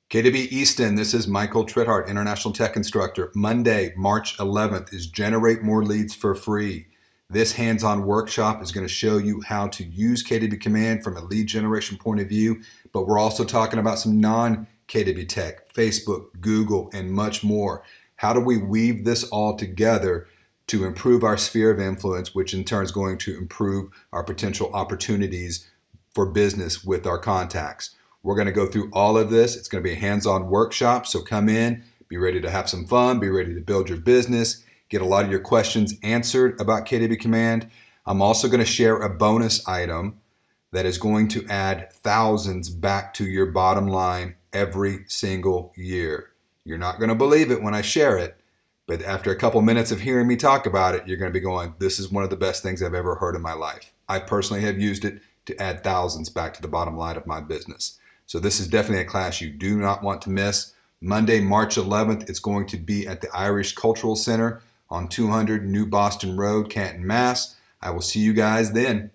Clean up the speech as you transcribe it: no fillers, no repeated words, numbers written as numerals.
KW Easton, this is Michael Trithart, International Tech Instructor. Monday, March 11th is Generate More Leads for Free. This hands-on workshop is going to show you how to use KW Command from a lead generation point of view, but we're also talking about some non-KW tech, Facebook, Google, and much more. How do we weave this all together to improve our sphere of influence, which in turn is going to improve our potential opportunities for business with our contacts? We're going to go through all of this. It's going to be a hands-on workshop, so come in, be ready to have some fun, be ready to build your business, get a lot of your questions answered about KW Command. I'm also going to share a bonus item that is going to add thousands back to your bottom line every single year. You're not going to believe it when I share it, but after a couple minutes of hearing me talk about it, you're going to be going, this is one of the best things I've ever heard in my life. I personally have used it to add thousands back to the bottom line of my business. So this is definitely a class you do not want to miss. Monday, March 11th, it's going to be at the Irish Cultural Center on 200 New Boston Road, Canton, Mass. I will see you guys then.